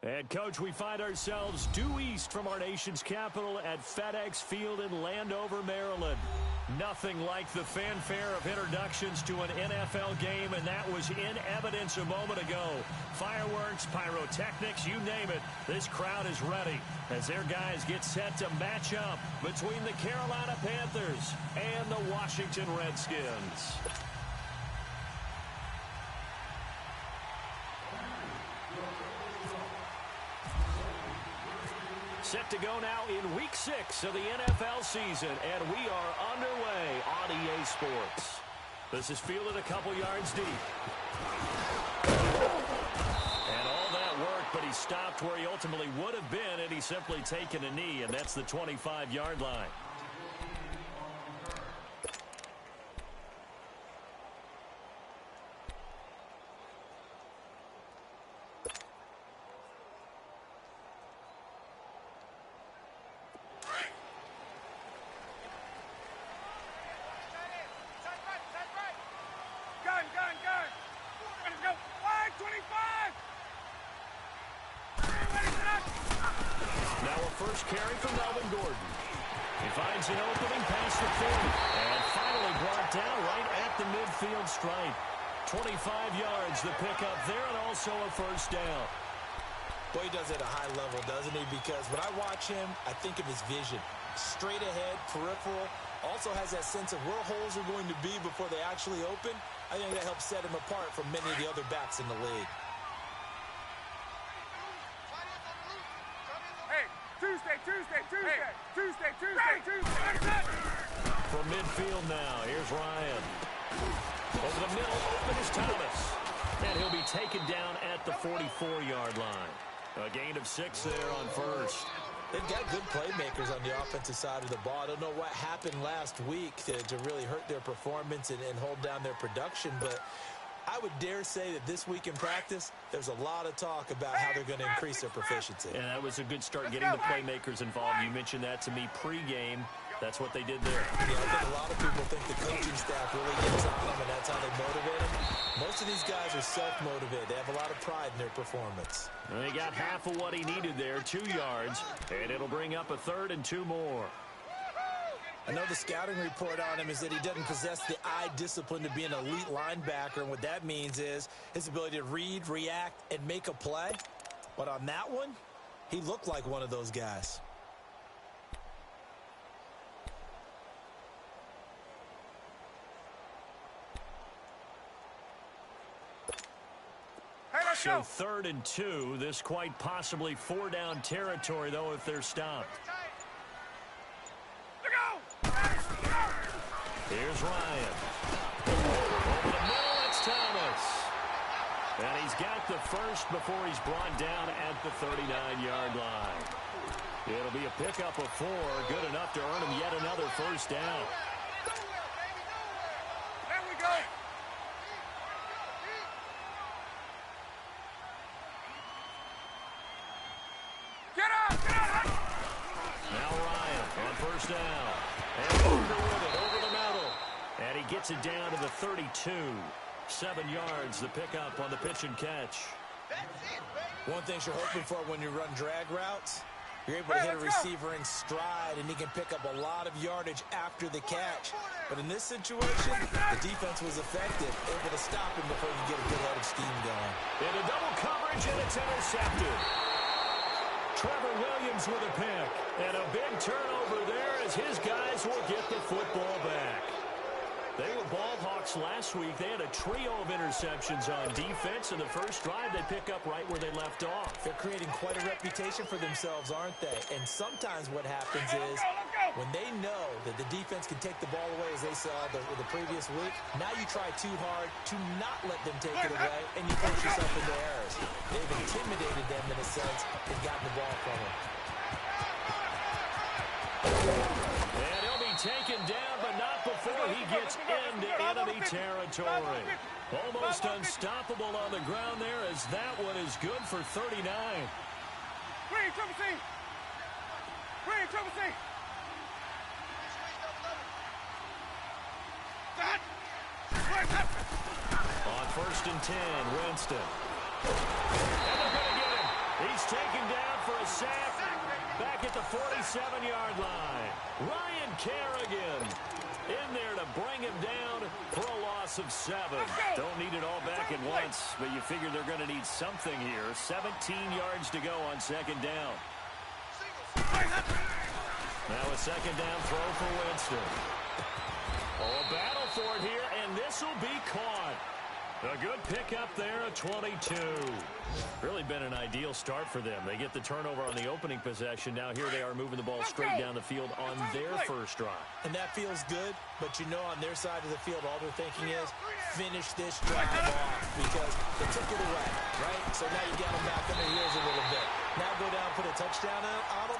And, Coach, we find ourselves due east from our nation's capital at FedEx Field in Landover, Maryland. Nothing like the fanfare of introductions to an NFL game, and that was in evidence a moment ago. Fireworks, pyrotechnics, you name it. This crowd is ready as their guys get set to match up between the Carolina Panthers and the Washington Redskins. Set to go now in Week 6 of the NFL season, and we are underway on EA Sports. This is fielded a couple yards deep. And all that work, but he stopped where he ultimately would have been had he simply taken a knee, and that's the 25-yard line. An opening pass to 30, and finally brought down right at the midfield stripe. 25 yards the pickup there, and also a first down. Boy, he does it at a high level, doesn't he? Because when I watch him, I think of his vision. Straight ahead, peripheral, also has that sense of where holes are going to be before they actually open. I think that helps set him apart from many of the other backs in the league. Tuesday. From midfield now, here's Ryan. Over the middle, open is Thomas. And he'll be taken down at the 44-yard line. A gain of 6 there on first. They've got good playmakers on the offensive side of the ball. I don't know what happened last week to really hurt their performance and hold down their production, but I would dare say that this week in practice, there's a lot of talk about how they're going to increase their proficiency. And that was a good start getting the playmakers involved. You mentioned that to me pregame. That's what they did there. Yeah, I think a lot of people think the coaching staff really gets on them, and that's how they motivate them. Most of these guys are self-motivated. They have a lot of pride in their performance. And they got half of what he needed there, 2 yards, and it'll bring up a 3rd and 2 more. I know the scouting report on him is that he doesn't possess the eye discipline to be an elite linebacker, and what that means is his ability to read, react, and make a play. But on that one, he looked like one of those guys. So 3rd and 2, this quite possibly 4-down territory, though, if they're stopped. Here's Ryan. Over the middle, it's Thomas. And he's got the first before he's brought down at the 39-yard line. It'll be a pickup of 4, good enough to earn him yet another first down. There we go. Get up! Now Ryan on first down. And over with it, over the middle. And he gets it down to the 32. 7 yards, the pickup on the pitch and catch. One thing you're hoping for when you run drag routes, you're able to hit a receiver in stride, and he can pick up a lot of yardage after the catch. But in this situation, the defense was effective, able to stop him before he could get a good-headed steam going. Into double coverage, and it's intercepted. Trevor Williams with a pick. And a big turnover there as his guys will get the football back. They were ball hawks last week. They had a trio of interceptions on defense. In the first drive, they pick up right where they left off. They're creating quite a reputation for themselves, aren't they? And sometimes what happens is when they know that the defense can take the ball away, as they saw the previous week, now you try too hard to not let them take it away, and you push yourself into errors. They've intimidated them in a sense and gotten the ball from them. And he'll be taken down, but not before he gets into enemy territory. Almost unstoppable on the ground there, as that one is good for 39. Green, Triple C. Green, Triple C. On 1st and 10, Winston. And they're going to get him. He's He's taken down for a sack back at the 47-yard line. Ryan Kerrigan in there to bring him down for a loss of 7. Don't need it all back at once, but you figure they're going to need something here. 17 yards to go on second down. Now a second down throw for Winston. Oh, a battle for it here, and this will be caught. A good pickup there at 22. Really been an ideal start for them. They get the turnover on the opening possession. Now here they are moving the ball straight down the field on their first drive. And that feels good, but you know on their side of the field, all they're thinking is finish this drive off because they took it away, right? So now you get them back on their heels a little bit. Now go down, put a touchdown on them.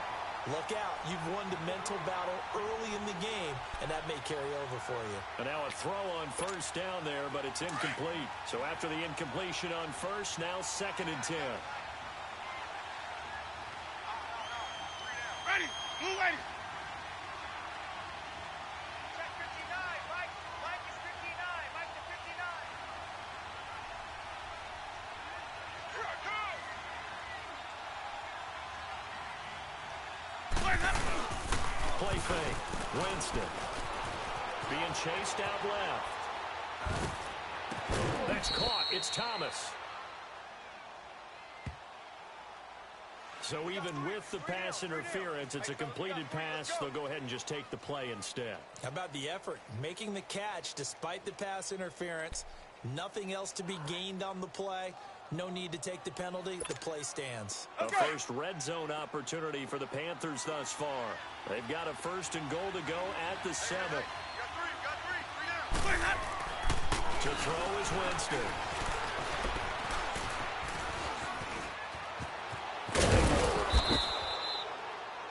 Look out. You've won the mental battle early in the game, and that may carry over for you. And now a throw on first down there, but it's incomplete. So after the incompletion on first, now 2nd and 10. Ready. Blue ready. Check 59. Mike is 59. Mike to 59. Play fake. Winston. Being chased out left. That's caught. It's Thomas. So even with the pass interference, it's a completed pass. They'll go ahead and just take the play instead. How about the effort? Making the catch despite the pass interference. Nothing else to be gained on the play. No need to take the penalty. The play stands. A first red zone opportunity for the Panthers thus far. They've got a 1st and goal to go at the 7. Got three down. To throw is Winston.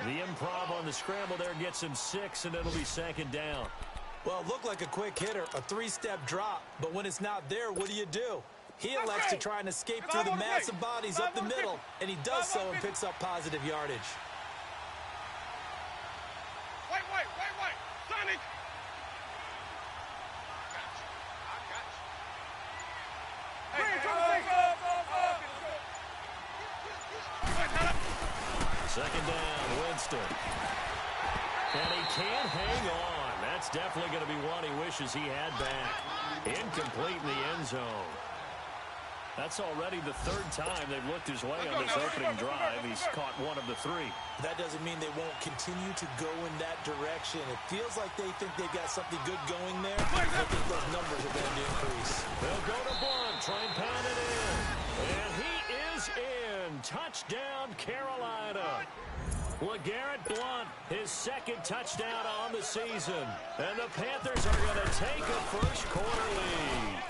The improv on the scramble there gets him 6, and it'll be 2nd down. Well, it looked like a quick hitter, a 3-step drop. But when it's not there, what do? He elects to try and escape through the massive bodies up the middle, and he does so and picks up positive yardage. Wait. Sonic. Second down, Winston. And he can't hang on. That's definitely going to be one he wishes he had back. Incomplete in the end zone. That's already the 3rd time they've looked his way on this opening drive. He's caught 1 of the 3. That doesn't mean they won't continue to go in that direction. It feels like they think they've got something good going there. I think those numbers are going to increase. They'll go to Blunt, try and pound it in. And he is in. Touchdown, Carolina. LeGarrette Blunt, his 2nd touchdown on the season. And the Panthers are going to take a first quarter lead.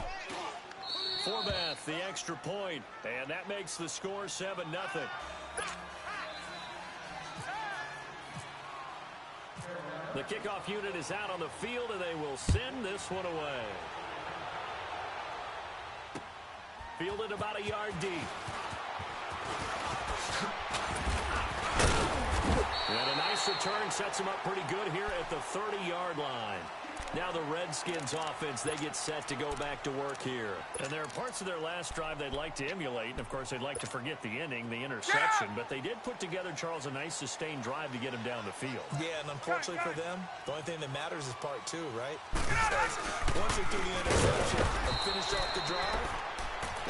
Forbath, the extra point, and that makes the score 7-0. The kickoff unit is out on the field, and they will send this one away. Fielded about a yard deep. And a nice return sets them up pretty good here at the 30-yard line. Now the Redskins offense, they get set to go back to work here. And there are parts of their last drive they'd like to emulate. And, of course, they'd like to forget the inning, the interception. But they did put together, Charles, a nice sustained drive to get him down the field. Yeah, and unfortunately for them, the only thing that matters is part 2, right? Because once they do the interception and finish off the drive,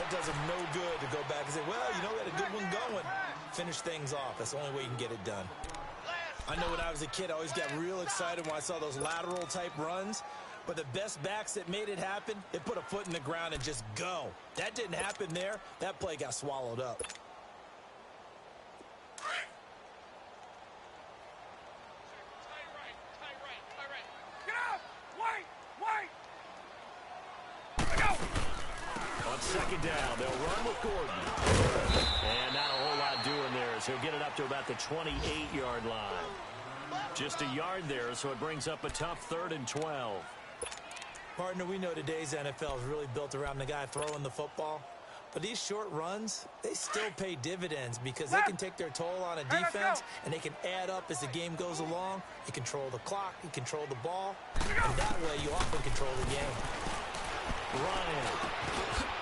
that does them no good to go back and say, well, you know, we had a good one going. Finish things off. That's the only way you can get it done. I know when I was a kid, I always got real excited when I saw those lateral-type runs. But the best backs that made it happen, they put a foot in the ground and just go. That didn't happen there. That play got swallowed up. Get out. Wait. On second down, they'll run with Gordon. And not a whole lot doing there as he'll get it up to about the 28-yard line. Just a yard there, so it brings up a tough 3rd and 12. Partner, we know today's NFL is really built around the guy throwing the football. But these short runs, they still pay dividends because they can take their toll on a defense and they can add up as the game goes along. You control the clock, you control the ball, and that way you often control the game. Ryan.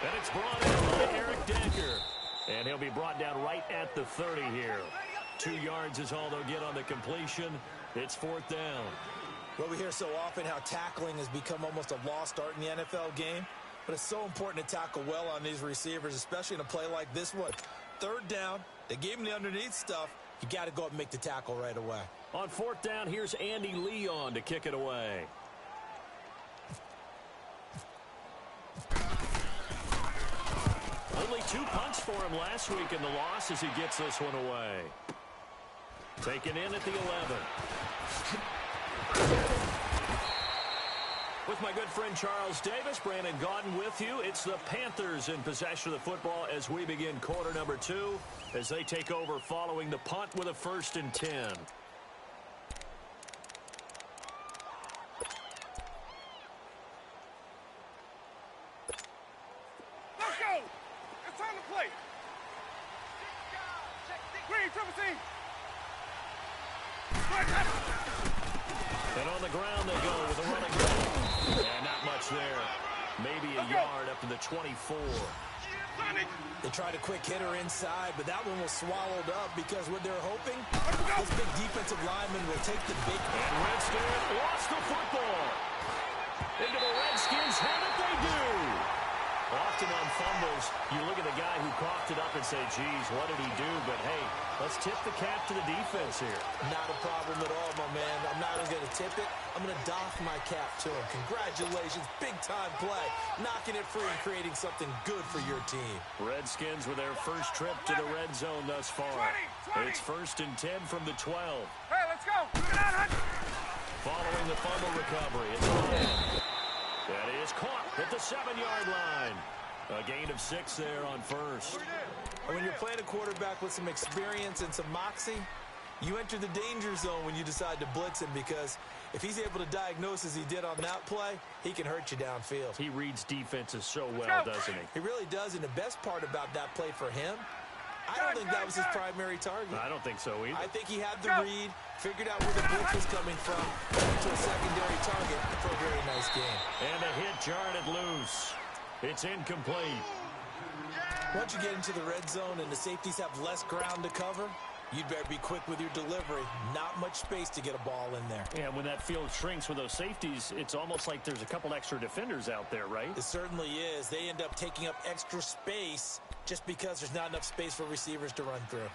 And it's brought in by Eric Decker. And he'll be brought down right at the 30 here. 2 yards is all they'll get on the completion. It's 4th down. Well, we hear so often how tackling has become almost a lost art in the NFL game. But it's so important to tackle well on these receivers, especially in a play like this one. 3rd down, they gave him the underneath stuff. You got to go up and make the tackle right away. On 4th down, here's Andy Leon to kick it away. Only 2 punts for him last week in the loss as he gets this one away. Taken in at the 11. With my good friend Charles Davis, Brandon Gaudin with you. It's the Panthers in possession of the football as we begin quarter number 2 as they take over following the punt with a 1st and 10. Let's go. It's time to play. Green, triple team. And on the ground they go with a running back. And not much there. Maybe a yard up to the 24. They tried a quick hitter inside, but that one was swallowed up because what they're hoping, this big defensive lineman will take the big... And Redskins lost the football. Into the Redskins' hand it they do. Often on fumbles, you look at the guy who coughed it up and say, geez, what did he do? But, hey, let's tip the cap to the defense here. Not a problem at all, my man. I'm not even going to tip it. I'm going to doff my cap to him. Congratulations. Big-time play. Knocking it free and creating something good for your team. Redskins with their first trip to the red zone thus far. 20. It's 1st and 10 from the 12. Hey, let's go. Get out, Following the fumble recovery, it's Ryan. That is caught at the 7-yard line. A gain of 6 there on 1st. When you're playing a quarterback with some experience and some moxie, you enter the danger zone when you decide to blitz him because if he's able to diagnose as he did on that play, he can hurt you downfield. He reads defenses so well, doesn't he? He really does, and the best part about that play for him, I don't think that was his primary target. I don't think so either. I think he had the read, figured out where the blitz was coming from, went to a secondary target for a very nice game. And the hit jarred it loose. It's incomplete. Once you get into the red zone and the safeties have less ground to cover, you'd better be quick with your delivery. Not much space to get a ball in there. Yeah, when that field shrinks with those safeties, it's almost like there's a couple extra defenders out there, right? It certainly is. They end up taking up extra space just because there's not enough space for receivers to run through.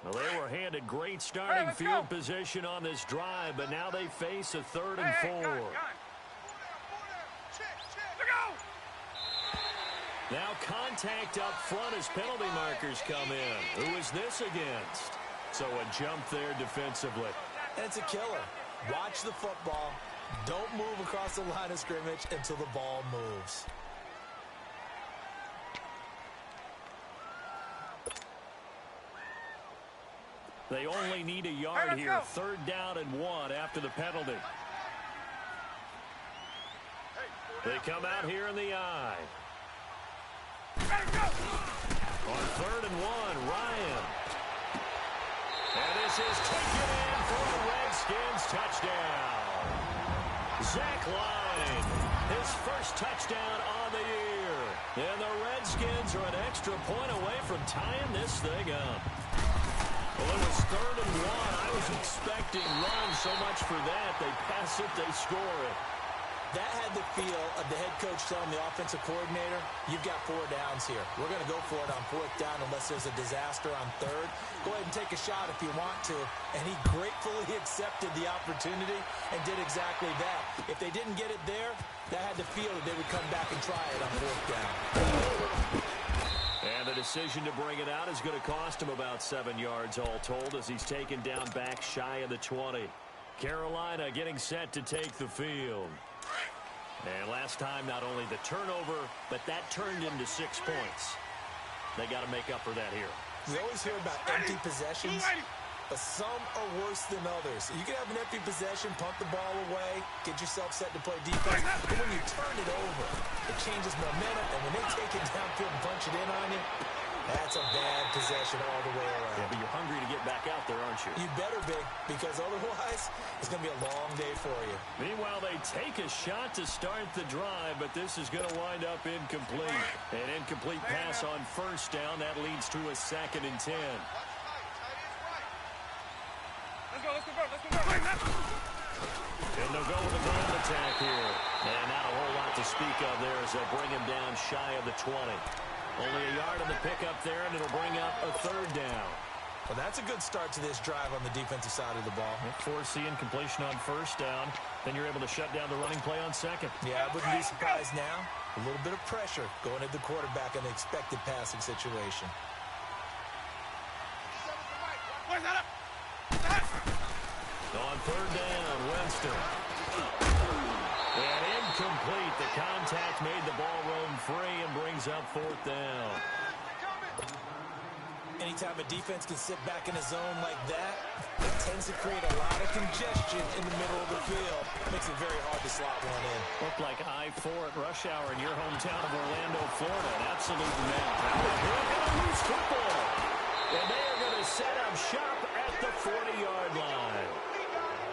Well, they were handed great starting field position on this drive, but now they face a 3rd and 4. Now contact up front as penalty markers come in. Who is this against? So a jump there defensively. And it's a killer. Watch the football. Don't move across the line of scrimmage until the ball moves. They only need a yard here. 3rd down and 1 after the penalty. They come out here in the I. On 3rd and 1, Ryan. And this is taken in for the Redskins touchdown. Zach Line, his first touchdown on the year. And the Redskins are an extra point away from tying this thing up. Well, it was 3rd and 1. I was expecting runs so much for that. They pass it, they score it. That had the feel of the head coach telling the offensive coordinator, you've got 4 downs here. We're going to go for it on 4th down unless there's a disaster on 3rd. Go ahead and take a shot if you want to. And he gratefully accepted the opportunity and did exactly that. If they didn't get it there, that had the feel that they would come back and try it on 4th down. And the decision to bring it out is going to cost him about 7 yards all told as he's taken down back shy of the 20. Carolina getting set to take the field. And last time, not only the turnover, but that turned into 6 points. They got to make up for that here. We always hear about empty possessions, but some are worse than others. You can have an empty possession, punt the ball away, get yourself set to play defense, but when you turn it over, it changes momentum, and when they take it downfield and punch it in on you, That's a bad possession all the way around. Yeah, but you're hungry to get back out there, aren't you? You better be, because otherwise it's going to be a long day for you. Meanwhile, they take a shot to start the drive, but this is going to wind up incomplete. An incomplete pass on first down. That leads to a 2nd and 10. Let's go, let's convert, let's convert. And they'll go with a ground attack here. And not a whole lot to speak of there as they'll bring him down shy of the 20. Only a yard on the pickup there, and it'll bring up a 3rd down. Well, that's a good start to this drive on the defensive side of the ball. Forcing completion on first down. Then you're able to shut down the running play on 2nd. Yeah, I wouldn't be surprised now. A little bit of pressure going at the quarterback in an expected passing situation. Where's that up? On 3rd down, Winston. And incomplete. The contact made the ball roam free and brings up 4th down. Anytime a defense can sit back in a zone like that, it tends to create a lot of congestion in the middle of the field. Makes it very hard to slot one in. Looked like I-4 at rush hour in your hometown of Orlando, Florida. An absolute mess. They're going to lose football. And they are going to set up shop at the 40-yard line.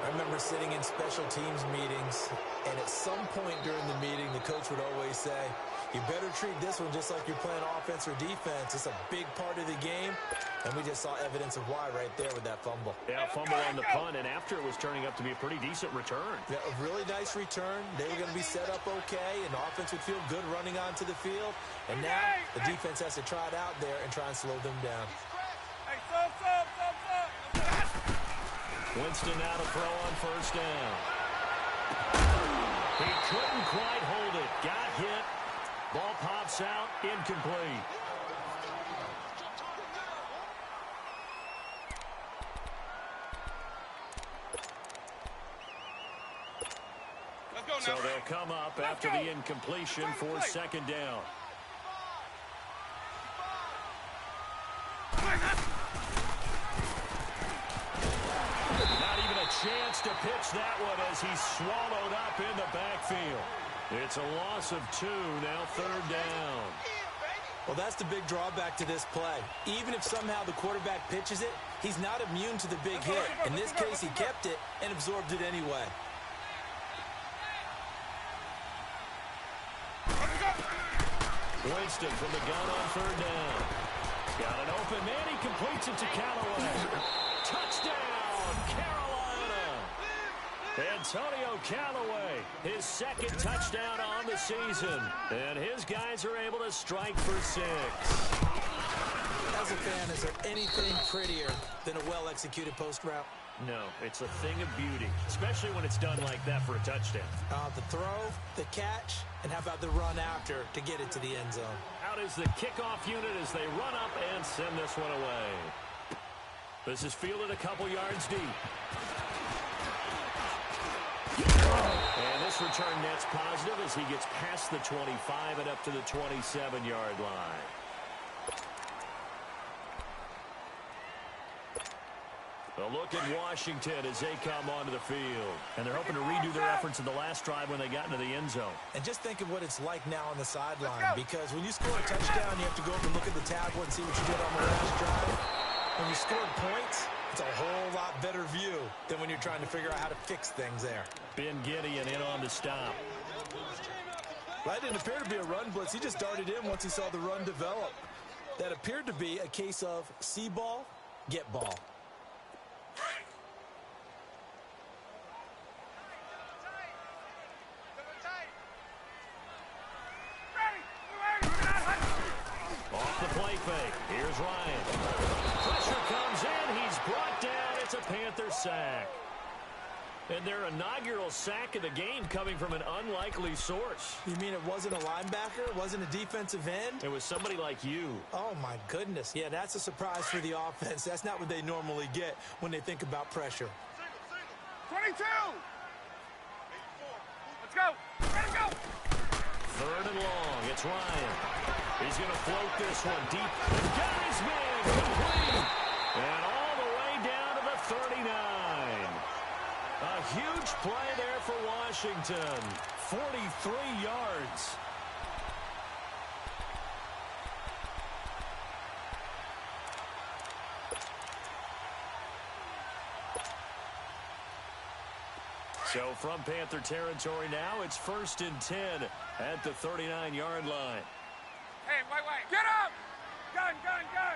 I remember sitting in special teams meetings, and at some point during the meeting, the coach would always say, you better treat this one just like you're playing offense or defense. It's a big part of the game, and we just saw evidence of why right there with that fumble. Yeah, fumble on the punt, and after it was turning up to be a pretty decent return. Yeah, a really nice return. They were going to be set up okay, and the offense would feel good running onto the field. And now the defense has to try it out there and try and slow them down. Hey, sub. Winston now to throw on first down. He couldn't quite hold it. Got hit. Ball pops out. Incomplete. Let's go now. So they'll come up after the incompletion for 2nd down. Not even a chance to pitch that one as he's swallowed up in the backfield. It's a loss of 2, now 3rd down. Well, that's the big drawback to this play. Even if somehow the quarterback pitches it, he's not immune to the big hit. In this case, he kept it and absorbed it anyway. Winston from the gun on 3rd down. Got an open man. He completes it to Callaway. Touchdown, Carolina. Antonio Callaway, his 2nd touchdown on the season. And his guys are able to strike for 6. As a fan, is there anything prettier than a well-executed post route? No, it's a thing of beauty, especially when it's done like that for a touchdown. The throw, the catch, and how about the run after to get it to the end zone? Out is the kickoff unit as they run up and send this one away. This is fielded a couple yards deep. And this return net's positive as he gets past the 25 and up to the 27-yard line. A look at Washington as they come onto the field. And they're hoping to redo their efforts in the last drive when they got into the end zone. And just think of what it's like now on the sideline, because when you score a touchdown, you have to go up and look at the tablet and see what you did on the last drive. When you scored points, it's a whole lot better view than when you're trying to figure out how to fix things there. Ben Gideon in on the stop. That didn't appear to be a run blitz. He just darted in once he saw the run develop. That appeared to be a case of see ball, get ball. Off the play fake. Here's Ryan. Pressure comes in. He's brought down. It's a Panther sack. And their inaugural sack of the game coming from an unlikely source. You mean it wasn't a linebacker? It wasn't a defensive end? It was somebody like you. Oh, my goodness. Yeah, that's a surprise for the offense. That's not what they normally get when they think about pressure. 22! Let's go! Let him go! 3rd and long. It's Ryan. He's going to float this one deep. Got his man complete. And all the way down to the 39. A huge play there for Washington. 43 yards. So from Panther territory now, it's 1st and 10 at the 39-yard line. Hey, wait. Get up! Gun! Let's go!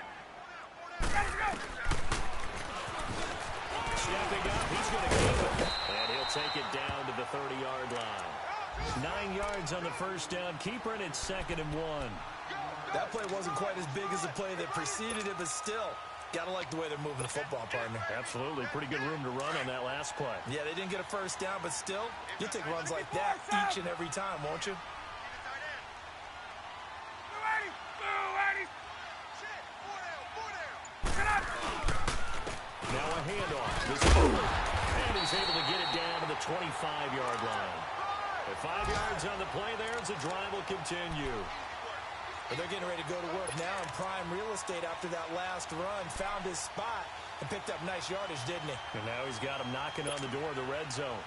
Stepping up, he's going to keep it. And he'll take it down to the 30-yard line. 9 yards on the first down. Keeper, and it's 2nd and 1. That play wasn't quite as big as the play that preceded it, but still, gotta like the way they're moving the football, partner. Absolutely. Pretty good room to run on that last play. Yeah, they didn't get a first down, but still, you'll take runs like that each and every time, won't you? Now a handoff. This is over. And he's able to get it down to the 25-yard line. At 5 yards on the play there, as the drive will continue. But they're getting ready to go to work now in prime real estate after that last run. Found his spot and picked up nice yardage, didn't he? And now he's got him knocking on the door of the red zone.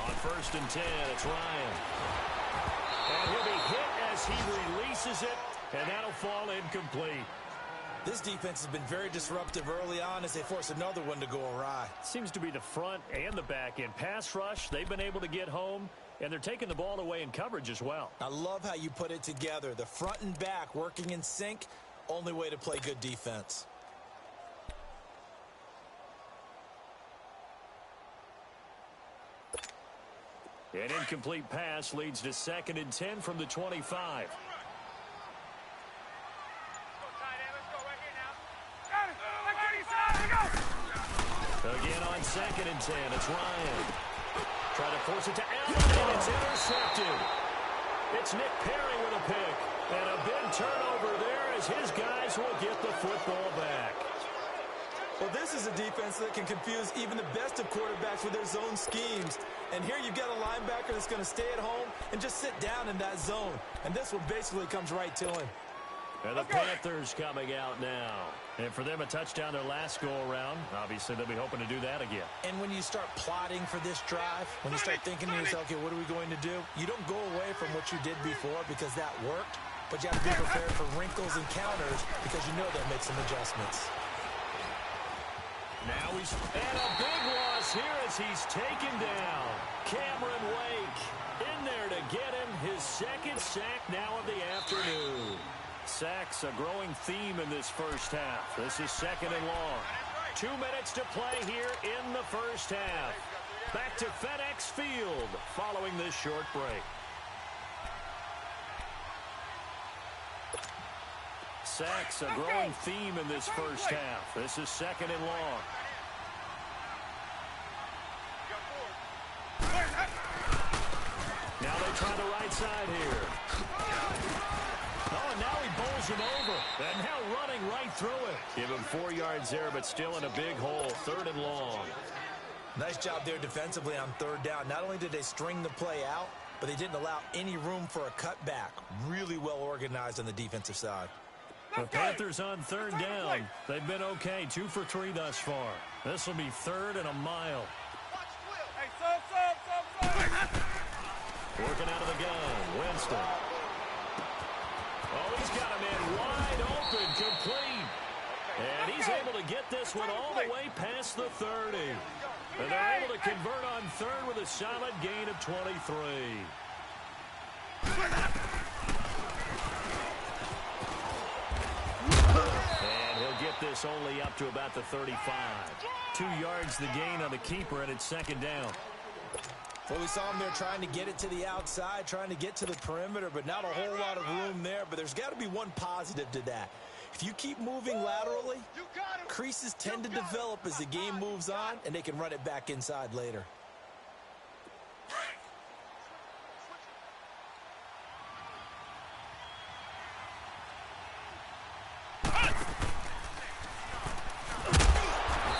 On 1st and 10, it's Ryan. And he'll be hit as he releases it, and that'll fall incomplete. This defense has been very disruptive early on as they force another one to go awry. Seems to be the front and the back end. Pass rush, they've been able to get home, and they're taking the ball away in coverage as well. I love how you put it together. The front and back working in sync, only way to play good defense. An incomplete pass leads to 2nd and 10 from the 25. Again on 2nd and 10, it's Ryan. Trying to force it to Allen, and it's intercepted. It's Nick Perry with a pick. And a big turnover there as his guys will get the football back. Well, this is a defense that can confuse even the best of quarterbacks with their zone schemes. And here you've got a linebacker that's going to stay at home and just sit down in that zone. And this one basically comes right to him. And the Panthers coming out now. And for them, a touchdown their last go-around. Obviously, they'll be hoping to do that again. And when you start plotting for this drive, when you start thinking to yourself, okay, what are we going to do? You don't go away from what you did before because that worked. But you have to be prepared for wrinkles and counters because you know they'll make some adjustments. Now he's... And a big loss here as he's taken down. Cameron Wake in there to get him his 2nd sack now of the afternoon. Sacks a growing theme in this first half. This is 2nd and long. 2 minutes to play here in the first half. Back to FedEx Field following this short break. Sacks a growing theme in this first half. This is 2nd and long. Now they try the right side here. Oh, and now he bowls him over. And now running right through it. Give him 4 yards there, but still in a big hole. 3rd and long. Nice job there defensively on 3rd down. Not only did they string the play out, but they didn't allow any room for a cutback. Really well organized on the defensive side. The Panthers on 3rd down. They've been okay. 2 for 3 thus far. This will be 3rd and a mile. Hey, sub. Working out of the gun. Winston. Oh, he's got a man wide open, complete. And he's able to get this one all the way past the 30. And they're able to convert on 3rd with a solid gain of 23. And he'll get this only up to about the 35. 2 yards the gain on the keeper, and it's 2nd down. Well, we saw him there trying to get it to the outside, trying to get to the perimeter, but not a whole lot of room there. But there's got to be one positive to that. If you keep moving laterally, creases tend to develop as the game moves on, and they can run it back inside later.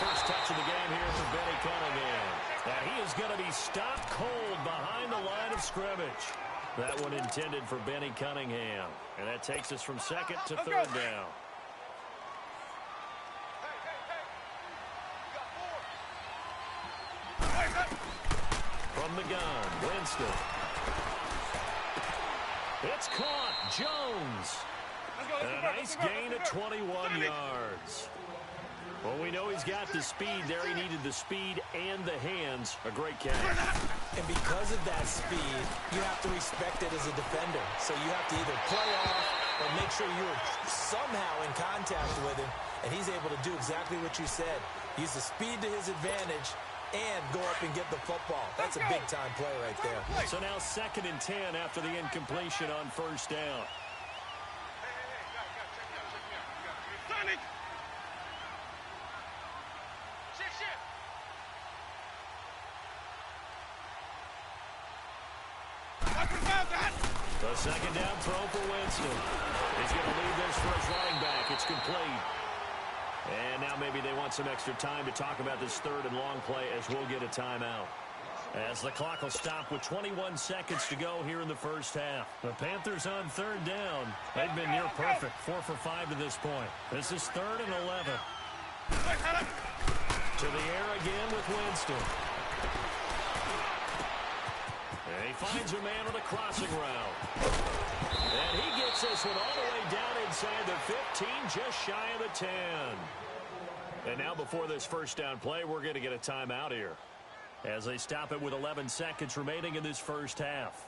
First touch of the game here for Benny Cunningham. And he is going to be stopped cold behind the line of scrimmage. That one intended for Benny Cunningham. And that takes us from 2nd to 3rd down. From the gun, Winston. It's caught. Jones. A nice gain of 21 yards. Well, we know he's got the speed there. He needed the speed and the hands. A great catch. And because of that speed, you have to respect it as a defender. So you have to either play off or make sure you're somehow in contact with him. And he's able to do exactly what you said. Use the speed to his advantage and go up and get the football. That's a big-time play right there. So now 2nd and 10 after the incompletion on first down. Sonic! Shift. The 2nd down throw for Winston. He's going to leave this for his running back. It's complete. And now maybe they want some extra time to talk about this 3rd and long play as we'll get a timeout. As the clock will stop with 21 seconds to go here in the first half. The Panthers on 3rd down. They've been near perfect, 4 for 5 to this point. This is 3rd and 11. To the air again with Winston. And he finds a man on a crossing route. And he gets this one all the way down inside the 15, just shy of the 10. And now before this first down play, we're going to get a timeout here, as they stop it with 11 seconds remaining in this first half.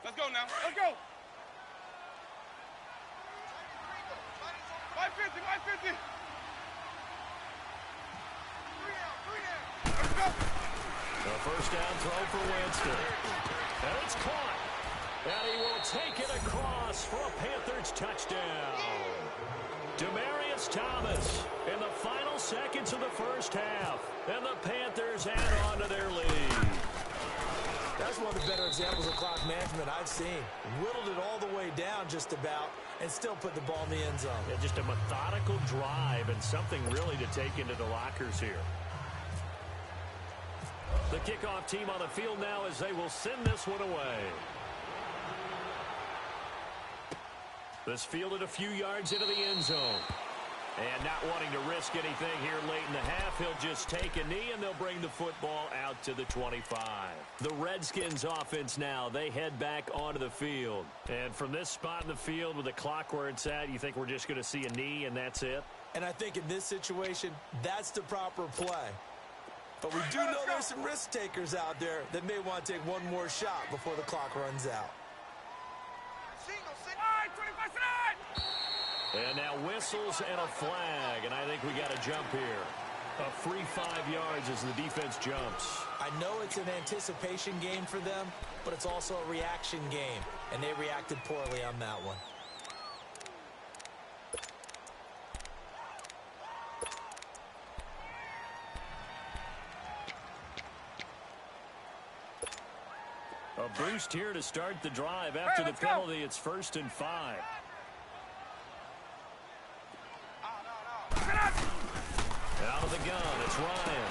Let's go now. Let's go. 550, 550. Let's go. The first down throw for Winston. And it's caught. And he will take it across for a Panthers touchdown. Demaryius Thomas in the final seconds of the first half. And the Panthers add on to their lead. That's one of the better examples of clock management I've seen. Whittled it all the way down just about and still put the ball in the end zone. Yeah, just a methodical drive and something really to take into the lockers here. The kickoff team on the field now as they will send this one away. This fielded a few yards into the end zone. And not wanting to risk anything here late in the half, he'll just take a knee and they'll bring the football out to the 25. The Redskins offense now, they head back onto the field. And from this spot in the field with the clock where it's at, you think we're just going to see a knee and that's it? And I think in this situation, that's the proper play. But we do know there's some risk takers out there that may want to take one more shot before the clock runs out. And now whistles and a flag, and I think we got a jump here. A free 5 yards as the defense jumps. I know it's an anticipation game for them, but it's also a reaction game, and they reacted poorly on that one. A boost here to start the drive. After the penalty, it's 1st and 5. Out of the gun, it's Ryan.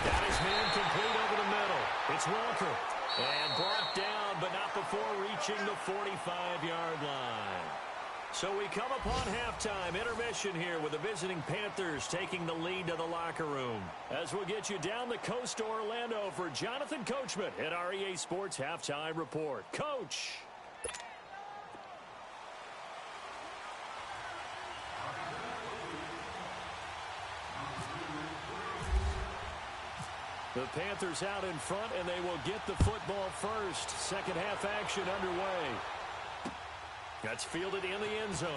Got his man complete over the middle. It's Walker. And brought down, but not before reaching the 45-yard line. So we come upon halftime, intermission here with the visiting Panthers taking the lead to the locker room. As we'll get you down the coast to Orlando for Jonathan Coachman at our EA Sports Halftime Report. Coach. The Panthers out in front, and they will get the football first. Second half action underway. That's fielded in the end zone.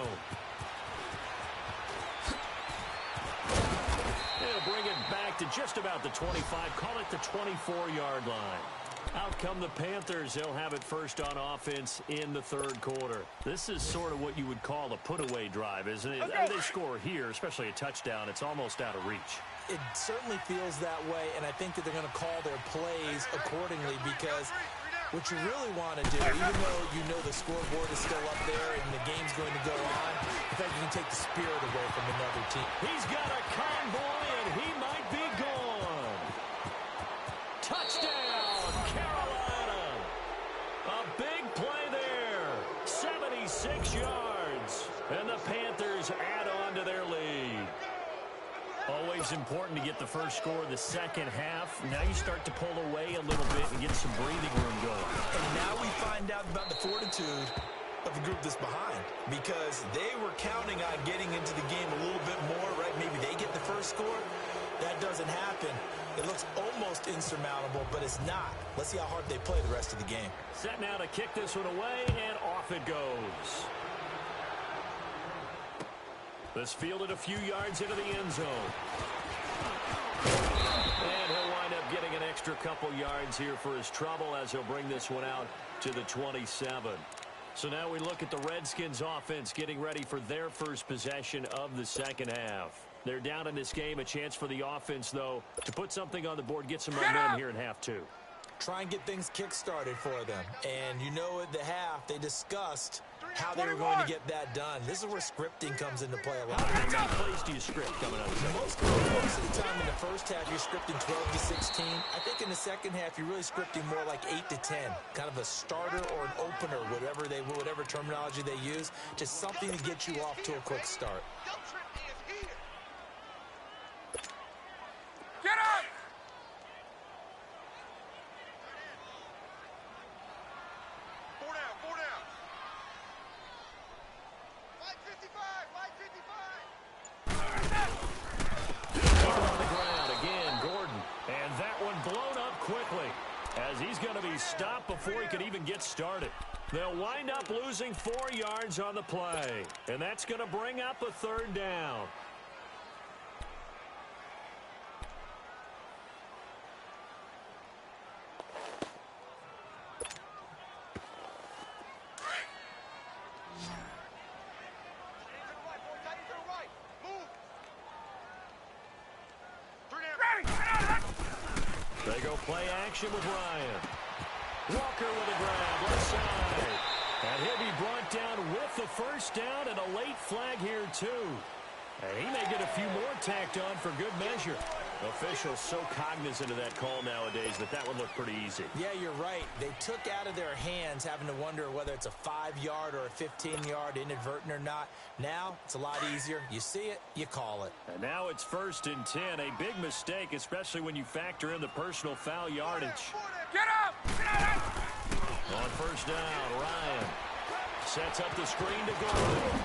They'll bring it back to just about the 25. Call it the 24-yard line. Out come the Panthers. They'll have it first on offense in the 3rd quarter. This is sort of what you would call a put-away drive, isn't it? They score here, especially a touchdown. It's almost out of reach. It certainly feels that way, and I think that they're going to call their plays accordingly because what you really want to do, even though you know the scoreboard is still up there and the game's going to go on, in fact, you can take the spirit away from another team. He's got a convoy, and he might be gone. Touchdown, Carolina. A big play there. 76 yards. And the Panthers add on to their lead. Always was important to get the first score of the second half. Now you start to pull away a little bit and get some breathing room going. And now we find out about the fortitude of the group that's behind, because they were counting on getting into the game a little bit more, right? Maybe they get the first score. That doesn't happen. It looks almost insurmountable, but it's not. Let's see how hard they play the rest of the game. Set now to kick this one away, and off it goes. This fielded a few yards into the end zone. And he'll wind up getting an extra couple yards here for his trouble as he'll bring this one out to the 27. So now we look at the Redskins offense getting ready for their first possession of the second half. They're down in this game. A chance for the offense, though, to put something on the board, get some momentum here in half two. Try and get things kick-started for them. And you know at the half, they discussed how they were going to get that done. This is where scripting comes into play a lot. How many plays do you script coming out of the most of the time in the first half, you're scripting 12 to 16. I think in the second half, you're really scripting more like 8 to 10. Kind of a starter or an opener, whatever terminology they use. Just something to get you off to a quick start. Get up! Four down. 555. on the ground again, Gordon. And that one blown up quickly as he's going to be stopped before he could even get started. They'll wind up losing 4 yards on the play. And that's going to bring up a third down. They go play action with Ryan. Walker with a grab, left side. And he'll be brought down with the first down and a late flag here, too. And he may get a few more tacked on for good measure. Officials so cognizant of that call nowadays, but that one looked pretty easy. Yeah, you're right. They took out of their hands having to wonder whether it's a 5-yard or a 15-yard inadvertent or not. Now, it's a lot easier. You see it, you call it. And now it's 1st and 10. A big mistake, especially when you factor in the personal foul yardage. Get up! On first down, Ryan sets up the screen to Gordon.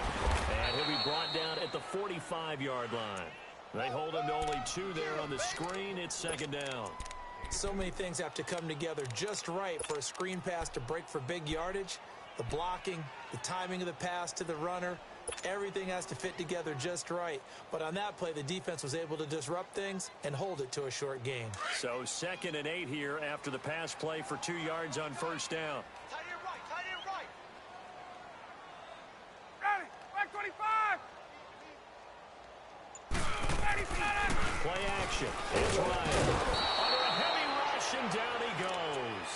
And he'll be brought down at the 45-yard line. They hold him to only 2 there on the screen. It's 2nd down. So many things have to come together just right for a screen pass to break for big yardage. The blocking, the timing of the pass to the runner, everything has to fit together just right. But on that play, the defense was able to disrupt things and hold it to a short gain. So 2nd and 8 here after the pass play for 2 yards on first down. Tight end right. Ready! Back 25! Play action. It's Ryan. Under a heavy rush, and down he goes.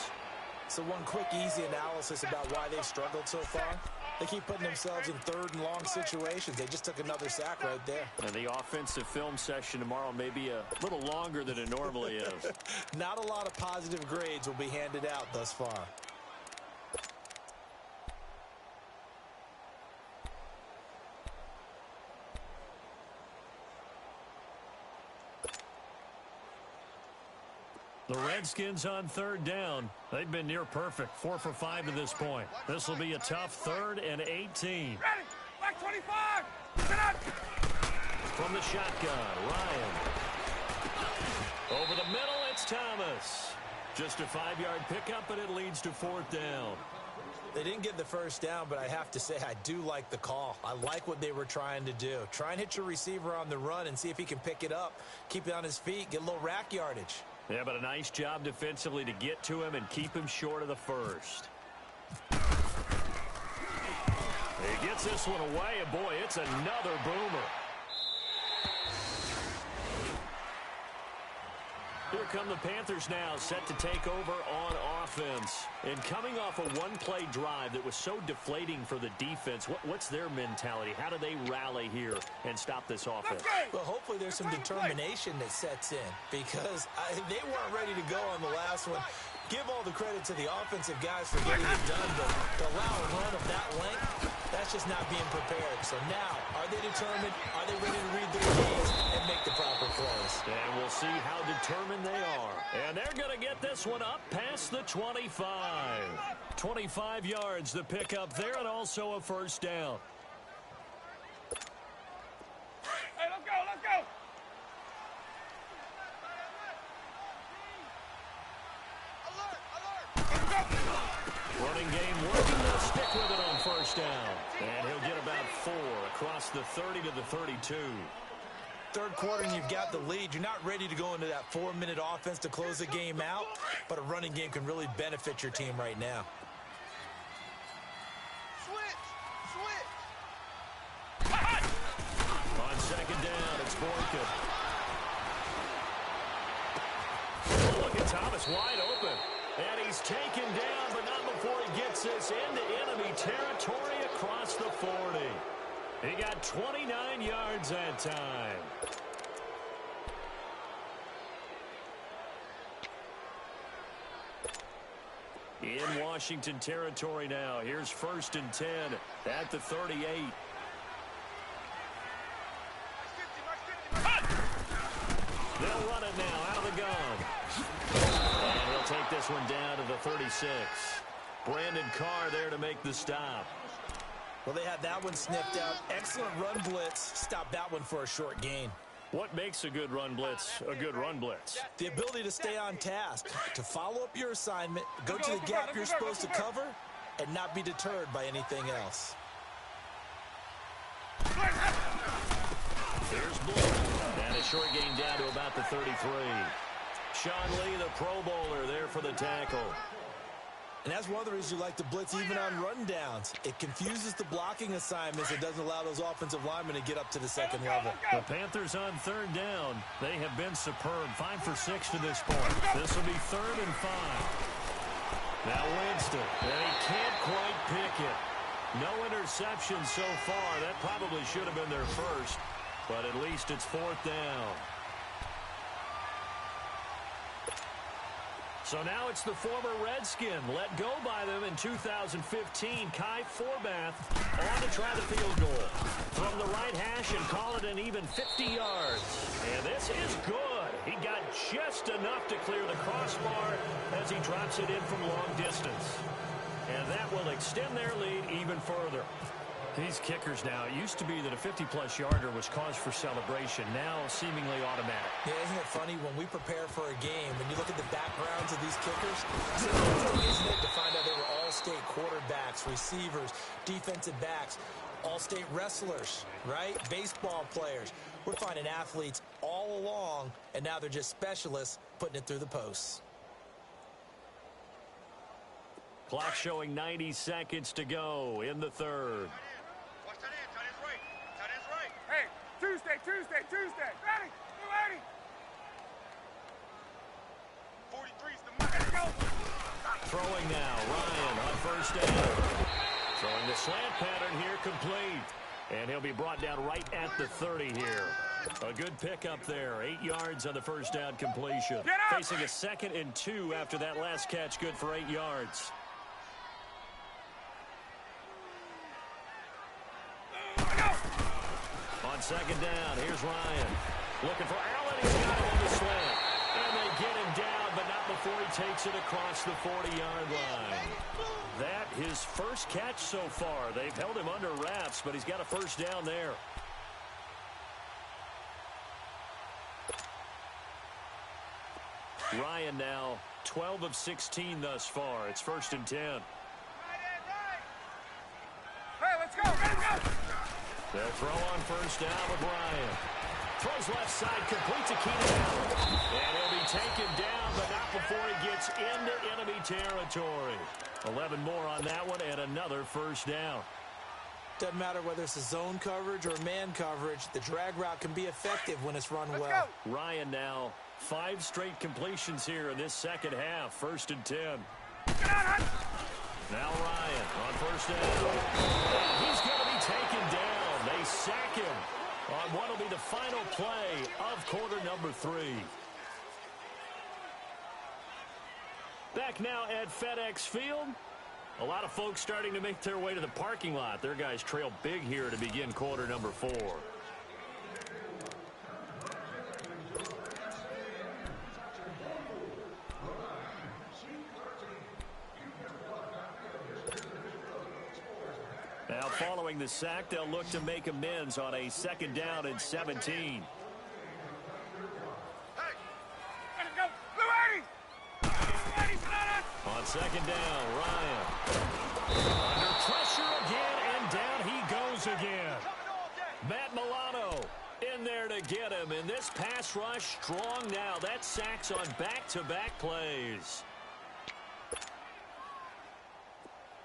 So one quick, easy analysis about why they've struggled so far. They keep putting themselves in 3rd and long situations. They just took another sack right there. And the offensive film session tomorrow may be a little longer than it normally is. Not a lot of positive grades will be handed out thus far. The Redskins on 3rd down. They've been near perfect. 4 for 5 to this point. This will be a tough 3rd and 18. Ready! Back 25! Get up! From the shotgun, Ryan. Over the middle, it's Thomas. Just a 5-yard pickup, and it leads to 4th down. They didn't get the first down, but I have to say I do like the call. I like what they were trying to do. Try and hit your receiver on the run and see if he can pick it up. Keep it on his feet, get a little rack yardage. Yeah, but a nice job defensively to get to him and keep him short of the first. He gets this one away, and boy, it's another boomer. Here come the Panthers now, set to take over on offense. And coming off a one-play drive that was so deflating for the defense, what's their mentality? How do they rally here and stop this offense? Well, hopefully there's some determination that sets in, because they weren't ready to go on the last one. Give all the credit to the offensive guys for getting it done, but to allow a run of that length, That's just not being prepared. So now, are they determined? Are they ready to read their keys and make the proper plays? And we'll see how determined they are. And they're going to get this one up past the 25. 25 yards the pick up there, and also a first down. Hey, let's go, let's go. Running game working. They'll stick with it on first down. And he'll get about 4 across the 30 to the 32. Third quarter and you've got the lead. You're not ready to go into that 4-minute offense to close the game out, but a running game can really benefit your team right now. On second down, it's Boykin. Look at Thomas wide open. And he's taken down, but not before he gets this into enemy territory across the 40. He got 29 yards that time. In Washington territory now. Here's 1st and 10 at the 38. They'll run it now out of the gun. And he'll take this one down to the 36. Brandon Carr there to make the stop. Well, they had that one sniffed out. Excellent run blitz. Stop that one for a short gain. What makes a good run blitz a good run blitz? The ability to stay on task, to follow up your assignment, go to the gap you're supposed to cover, and not be deterred by anything else. Here's Blue. And a short gain down to about the 33. Sean Lee, the Pro Bowler, there for the tackle. And that's one of the reasons you like to blitz even on rundowns. It confuses the blocking assignments. It doesn't allow those offensive linemen to get up to the second level. The Panthers on third down. They have been superb. 5 for 6 to this point. This will be 3rd and 5. Now Winston. And he can't quite pick it. No interceptions so far. That probably should have been their first. But at least it's 4th down. So now it's the former Redskin, let go by them in 2015, Kai Forbath, on to try the field goal. From the right hash and call it an even 50 yards. And this is good. He got just enough to clear the crossbar as he drops it in from long distance. And that will extend their lead even further. These kickers now, it used to be that a 50-plus yarder was cause for celebration. Now seemingly automatic. Yeah, isn't it funny when we prepare for a game, when you look at the backgrounds of these kickers, it's interesting, isn't it, to find out they were all-state quarterbacks, receivers, defensive backs, all-state wrestlers, right? Baseball players. We're finding athletes all along, and now they're just specialists putting it through the posts. Clock showing 90 seconds to go in the third. Hey, Tuesday. Ready? You ready? 43's the mark. Let's go. Throwing now, Ryan on first down. Throwing the slant pattern here complete. And he'll be brought down right at the 30 here. A good pickup there. 8 yards on the first down completion. Facing a 2nd and 2 after that last catch, good for 8 yards. On second down, here's Ryan. Looking for Allen. He's got him on the slant. And they get him down, but not before he takes it across the 40-yard line. That his first catch so far. They've held him under wraps, but he's got a first down there. Ryan now 12 of 16 thus far. It's 1st and 10. Hey, let's go. Ready, go. They'll throw on first down with Ryan. Throws left side, complete to Keenan Allen. And he'll be taken down, but not before he gets into enemy territory. 11 more on that one, and another first down. Doesn't matter whether it's a zone coverage or man coverage, the drag route can be effective when it's run well. Go. Ryan now 5 straight completions here in this second half. 1st and 10. Get out, Now Ryan on first down. And he's going to be taken down. They sack him on what will be the final play of quarter number 3. Back now at FedEx Field. A lot of folks starting to make their way to the parking lot. Their guys trail big here to begin quarter number 4. Now following the sack, they'll look to make amends on a 2nd down and 17. On 2nd down, Ryan. Under pressure again, and down he goes again. Matt Milano in there to get him, and this pass rush strong now. That sacks on back-to-back plays.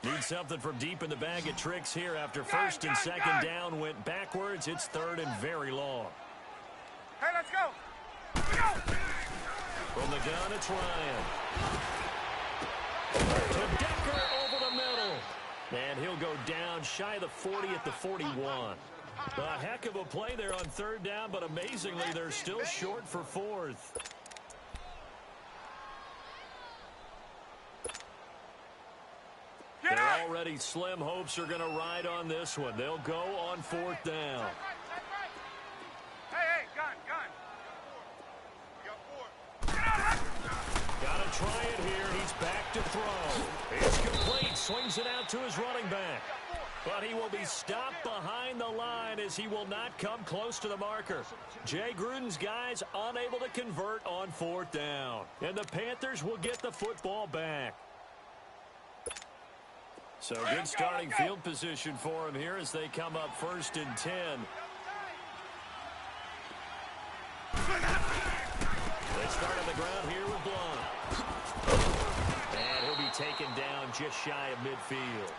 Need something from deep in the bag of tricks here after 1st and 2nd down went backwards. It's 3rd and very long. Hey, let's go. From the gun, it's Ryan. To Decker over the middle. And he'll go down shy of the 40 at the 41. A heck of a play there on 3rd down, but amazingly, they're still short for 4th. They're already slim hopes are going to ride on this one. They'll go on 4th down. Hey, gun. Got to try it here. He's back to throw. It's complete. Swings it out to his running back. But he will be stopped behind the line as he will not come close to the marker. Jay Gruden's guys unable to convert on 4th down. And the Panthers will get the football back. So good starting field position for him here as they come up 1st and 10. They start on the ground here with Blunt. And he'll be taken down just shy of midfield.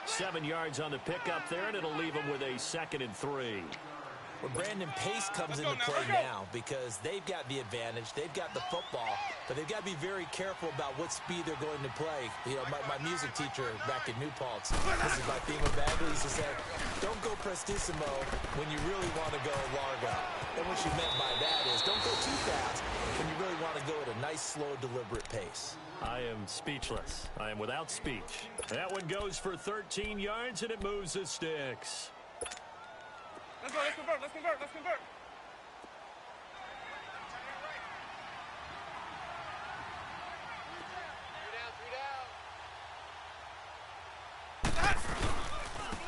7 yards on the pickup there, and it'll leave him with a 2nd and 3. Well, Brandon, pace comes into play now because they've got the advantage. They've got the football, but they've got to be very careful about what speed they're going to play. You know, my music teacher back in New Paltz, this is my theme with Bagley, used to say, don't go prestissimo when you really want to go largo. And what she meant by that is don't go too fast when you really want to go at a nice, slow, deliberate pace. I am speechless. I am without speech. That one goes for 13 yards, and it moves the sticks. Let's go, let's convert.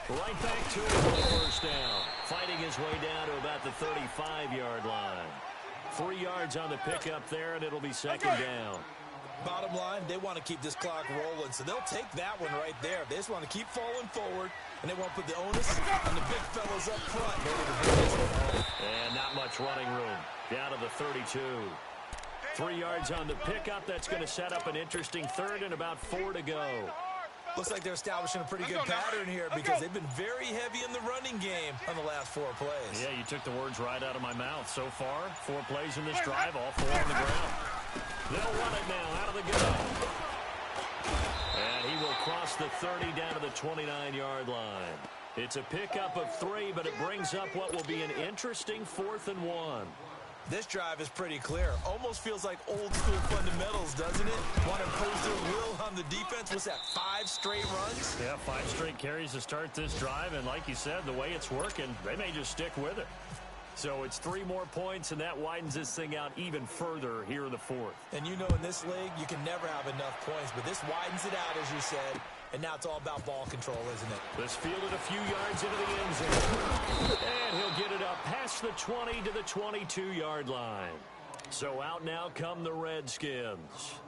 Right back to him on the 1st down. Fighting his way down to about the 35-yard line. 3 yards on the pickup there, and it'll be 2nd down. Bottom line, they want to keep this clock rolling, so they'll take that one right there. They just want to keep falling forward, and they want to put the onus on the big fellas up front. And not much running room. Down to the 32. 3 yards on the pickup. That's going to set up an interesting 3rd and about 4 to go. Looks like they're establishing a pretty good pattern here because they've been very heavy in the running game on the last 4 plays. Yeah, you took the words right out of my mouth. So far, 4 plays in this drive, all 4 on the ground. They'll run it now out of the gun. And he will cross the 30 down to the 29-yard line. It's a pickup of 3, but it brings up what will be an interesting 4th and 1. This drive is pretty clear. Almost feels like old school fundamentals, doesn't it? Want to impose their will on the defense. What's that, 5 straight runs? Yeah, 5 straight carries to start this drive. And like you said, the way it's working, they may just stick with it. So it's 3 more points, and that widens this thing out even further here in the 4th. And you know in this league, you can never have enough points, but this widens it out, as you said, and now it's all about ball control, isn't it? This fielded a few yards into the end zone. And he'll get it up past the 20 to the 22-yard line. So out now come the Redskins.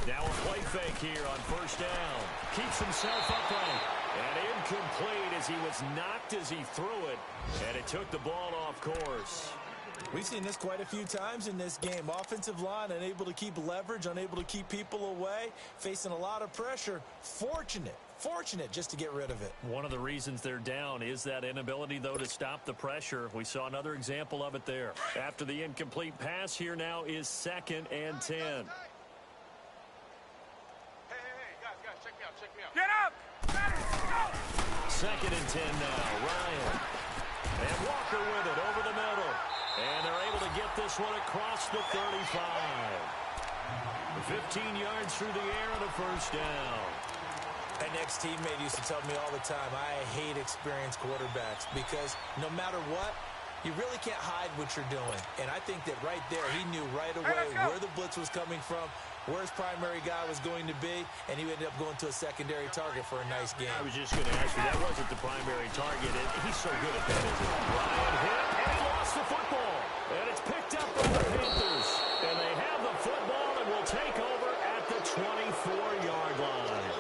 Now a play fake here on 1st down. Keeps himself upright. And incomplete as he was knocked as he threw it. And it took the ball off course. We've seen this quite a few times in this game. Offensive line unable to keep leverage, unable to keep people away, facing a lot of pressure. Fortunate just to get rid of it. One of the reasons they're down is that inability, though, to stop the pressure. We saw another example of it there. After the incomplete pass, here now is 2nd and 10. Hey, guys, check me out. Get up! Go! 2nd and 10 now. Ryan. And Walker with it over the middle. And they're able to get this one across the 35. 15 yards through the air and a first down. An ex-teammate used to tell me all the time, I hate experienced quarterbacks because no matter what, you really can't hide what you're doing. And I think that right there, he knew right away where the blitz was coming from, where his primary guy was going to be, and he ended up going to a secondary target for a nice game. I was just going to ask you, that wasn't the primary target. He's so good at that, isn't he? Ryan hit, and he lost the football. And it's picked up by the Panthers. And they have the football and will take over at the 24-yard line.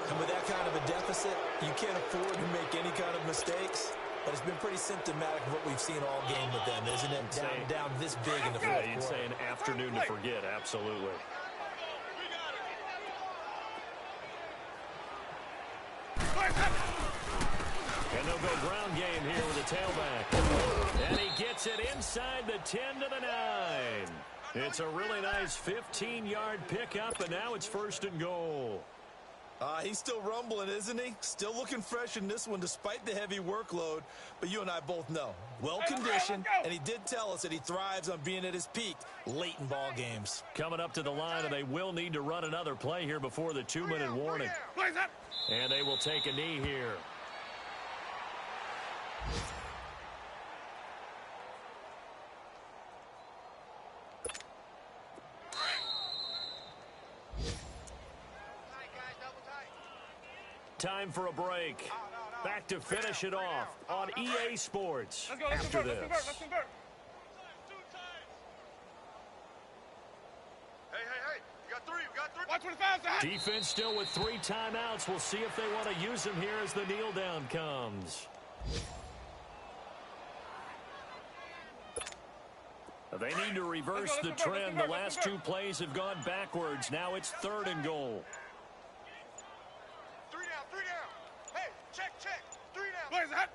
And with that kind of a deficit, you can't afford to make any kind of mistakes. But it's been pretty symptomatic of what we've seen all game with them, isn't it? Down this big in the fourth quarter. You'd say an afternoon to forget, absolutely. And they'll go ground game here with a tailback. And he gets it inside the 10 to the 9. It's a really nice 15-yard pickup, and now it's 1st and goal. He's still rumbling, isn't he? Still looking fresh in this one despite the heavy workload. But you and I both know, well-conditioned, and he did tell us that he thrives on being at his peak late in ball games. Coming up to the line, and they will need to run another play here before the 2-minute warning. And they will take a knee here. Time for a break. Back to finish it off on EA Sports after this. Let's convert. Hey, we got three. 125. Defense still with 3 timeouts. We'll see if they want to use them here as the kneel down comes. They need to reverse the trend. The last 2 plays have gone backwards. Now it's 3rd and goal. 3 down. Hey, check. 3 down. What is that?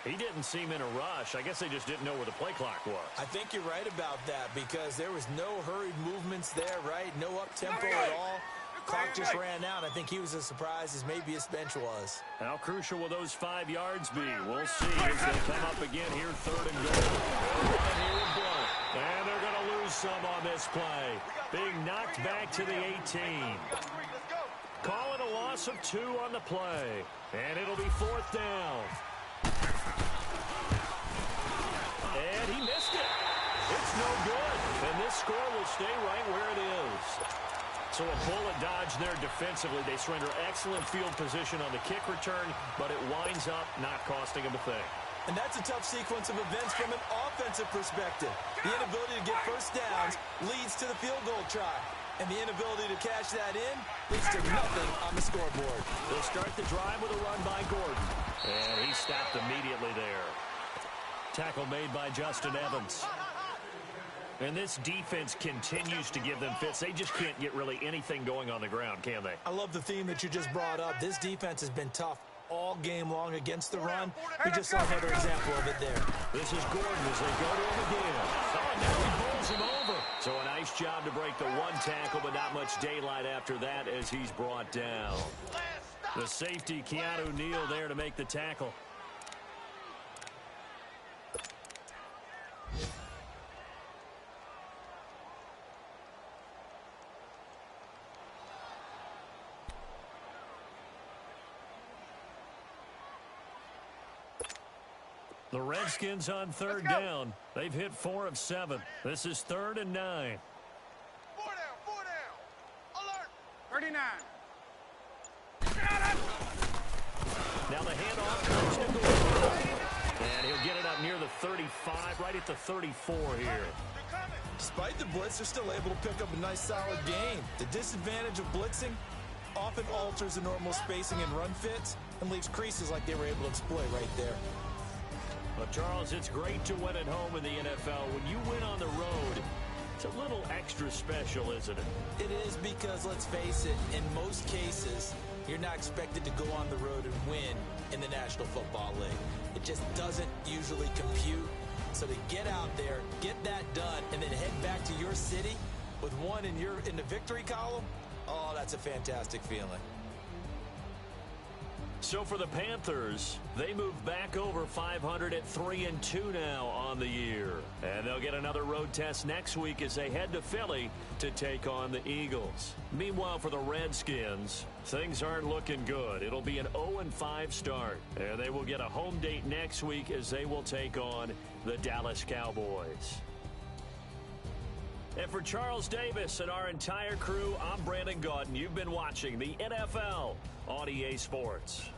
He didn't seem in a rush. I guess they just didn't know where the play clock was. I think you're right about that because there was no hurried movements there, right? No up-tempo at all. Clock just ran out. I think he was as surprised as maybe his bench was. How crucial will those 5 yards be? We'll see as they come up again here, 3rd and goal. And here is Blunt. And they're going to lose some on this play. Being knocked back to the 18. Calling a loss of 2 on the play. And it'll be 4th down. And he missed it. It's no good. And this score will stay right where it is. So a bullet dodge there defensively. They surrender excellent field position on the kick return, but it winds up not costing them a thing. And that's a tough sequence of events from an offensive perspective. The inability to get first downs leads to the field goal try. And the inability to cash that in leads to nothing on the scoreboard. They'll start the drive with a run by Gordon. And he stopped immediately there. Tackle made by Justin Evans. And this defense continues to give them fits. They just can't get really anything going on the ground, can they? I love the theme that you just brought up. This defense has been tough all game long against the run. We just saw another example of it there. This is Gordon as they go to him again. Oh, and now he pulls him over. So a nice job to break the 1 tackle, but not much daylight after that as he's brought down. The safety, Keanu Neal, there to make the tackle. The Redskins on 3rd down. They've hit 4 of 7. This is 3rd and 9. 4 down. Alert. 39. Now the handoff comes to Gordon. And he'll get it up near the 35, right at the 34 here. Despite the blitz, they're still able to pick up a nice solid gain. The disadvantage of blitzing often alters the normal spacing and run fits. and leaves creases like they were able to exploit right there. Well, Charles, it's great to win at home in the NFL. When you win on the road, it's a little extra special, isn't it? It is, because, let's face it, in most cases, you're not expected to go on the road and win in the National Football League. It just doesn't usually compute. So to get out there, get that done, and then head back to your city with one in the victory column, oh, that's a fantastic feeling. So for the Panthers, they move back over 500 at 3-2 now on the year. And they'll get another road test next week as they head to Philly to take on the Eagles. Meanwhile, for the Redskins, things aren't looking good. It'll be an 0-5 start. And they will get a home date next week as they will take on the Dallas Cowboys. And for Charles Davis and our entire crew, I'm Brandon Gaudin. You've been watching the NFL on EA Sports.